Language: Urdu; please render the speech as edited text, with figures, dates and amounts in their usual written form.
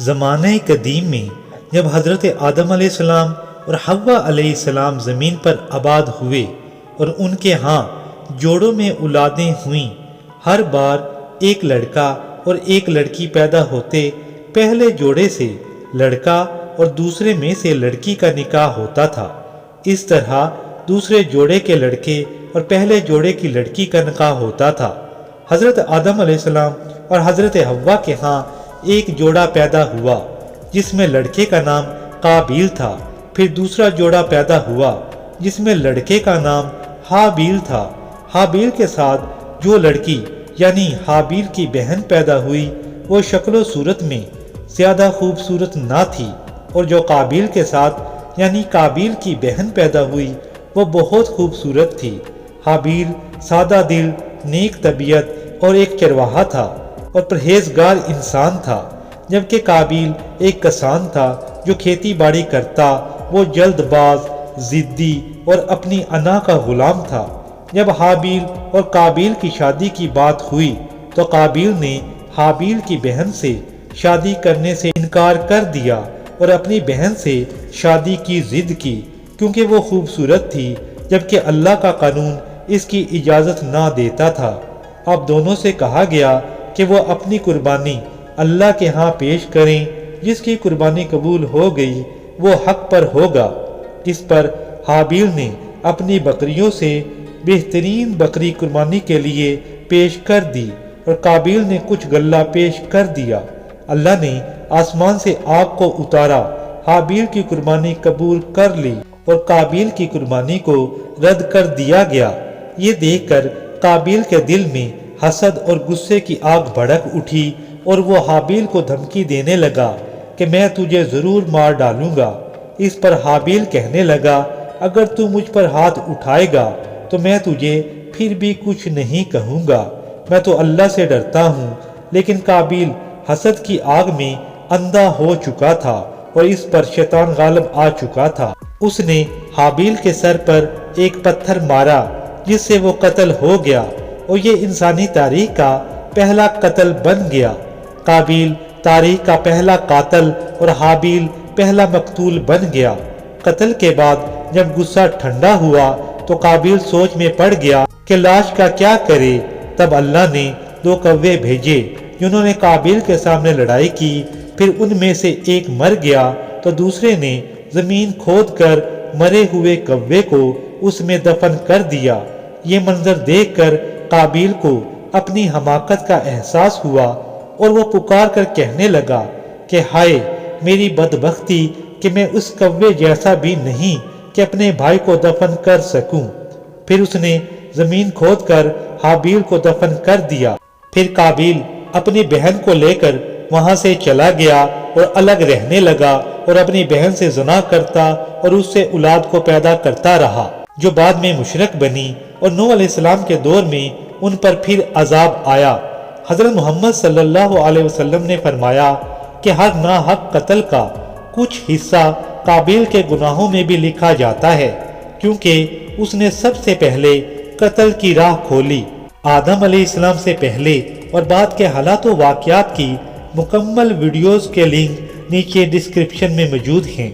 زمانہ قدیم میں جب حضرت آدم علیہ السلام اور حوا علیہ السلام زمین پر آباد ہوئے اور ان کے ہاں جوڑوں میں اولادیں ہوئیں، ہر بار ایک لڑکا اور ایک لڑکی پیدا ہوتے پہلے جوڑے سے لڑکا اور دوسرے میں سے لڑکی کا نکاح ہوتا تھا۔ اس طرح دوسرے جوڑے کے لڑکے اور پہلے جوڑے کی لڑکی کا نکاح ہوتا تھا۔ حضرت آدم علیہ السلام اور حضرت حوا کے ہاں ایک جوڑا پیدا ہوا جس میں لڑکے کا نام قابیل تھا، پھر دوسرا جوڑا پیدا ہوا جس میں لڑکے کا نام حابیل تھا۔ حابیل کے ساتھ جو لڑکی یعنی حابیل کی بہن پیدا ہوئی وہ شکل و صورت میں زیادہ خوبصورت نہ تھی، اور جو قابیل کے ساتھ یعنی قابیل کی بہن پیدا ہوئی وہ بہت خوبصورت تھی۔ حابیل سادہ دل، نیک طبیعت اور ایک چرواہا تھا اور پرہیزگار انسان تھا، جبکہ قابیل ایک کسان تھا جو کھیتی باڑی کرتا۔ وہ جلد باز، ضدی اور اپنی انا کا غلام تھا۔ جب حابیل اور قابیل کی شادی کی بات ہوئی تو قابیل نے حابیل کی بہن سے شادی کرنے سے انکار کر دیا اور اپنی بہن سے شادی کی ضد کی، کیونکہ وہ خوبصورت تھی جبکہ اللہ کا قانون اس کی اجازت نہ دیتا تھا۔ اب دونوں سے کہا گیا کہ وہ اپنی قربانی اللہ کے ہاں پیش کریں، جس کی قربانی قبول ہو گئی وہ حق پر ہوگا۔ اس پر حابیل نے اپنی بکریوں سے بہترین بکری قربانی کے لیے پیش کر دی اور قابیل نے کچھ غلہ پیش کر دیا۔ اللہ نے آسمان سے آگ کو اتارا، حابیل کی قربانی قبول کر لی اور قابیل کی قربانی کو رد کر دیا گیا۔ یہ دیکھ کر قابیل کے دل میں حسد اور غصے کی آگ بھڑک اٹھی اور وہ حابیل کو دھمکی دینے لگا کہ میں تجھے ضرور مار ڈالوں گا۔ اس پر حابیل کہنے لگا اگر تو مجھ پر ہاتھ اٹھائے گا تو میں تجھے پھر بھی کچھ نہیں کہوں گا، میں تو اللہ سے ڈرتا ہوں۔ لیکن قابیل حسد کی آگ میں اندھا ہو چکا تھا اور اس پر شیطان غالب آ چکا تھا۔ اس نے حابیل کے سر پر ایک پتھر مارا جس سے وہ قتل ہو گیا اور یہ انسانی تاریخ کا پہلا قتل بن گیا۔ قابیل تاریخ کا پہلا قاتل اور حابیل پہلا مقتول بن گیا۔ قتل کے بعد جب غصہ ٹھنڈا ہوا تو قابیل سوچ میں پڑ گیا کہ لاش کا کیا کرے۔ تب اللہ نے 2 کوے بھیجے جنہوں نے قابیل کے سامنے لڑائی کی، پھر ان میں سے ایک مر گیا تو دوسرے نے زمین کھود کر مرے ہوئے کوے کو اس میں دفن کر دیا۔ یہ منظر دیکھ کر قابیل کو اپنی حماقت کا احساس ہوا اور وہ پکار کر کہنے لگا کہ ہائے میری بدبختی کہ میں اس کوے جیسا بھی نہیں کہ اپنے بھائی کو دفن کر سکوں۔ پھر اس نے زمین کھود کر حابیل کو دفن کر دیا۔ پھر قابیل اپنی بہن کو لے کر وہاں سے چلا گیا اور الگ رہنے لگا اور اپنی بہن سے زنا کرتا اور اس سے اولاد کو پیدا کرتا رہا، جو بعد میں مشرک بنی اور نوح علیہ السلام کے دور میں ان پر پھر عذاب آیا۔ حضرت محمد صلی اللہ علیہ وسلم نے فرمایا کہ ہر ناحق قتل کا کچھ حصہ قابیل کے گناہوں میں بھی لکھا جاتا ہے، کیونکہ اس نے سب سے پہلے قتل کی راہ کھولی۔ آدم علیہ السلام سے پہلے اور بعد کے حالات و واقعات کی مکمل ویڈیوز کے لنک نیچے ڈسکرپشن میں موجود ہیں۔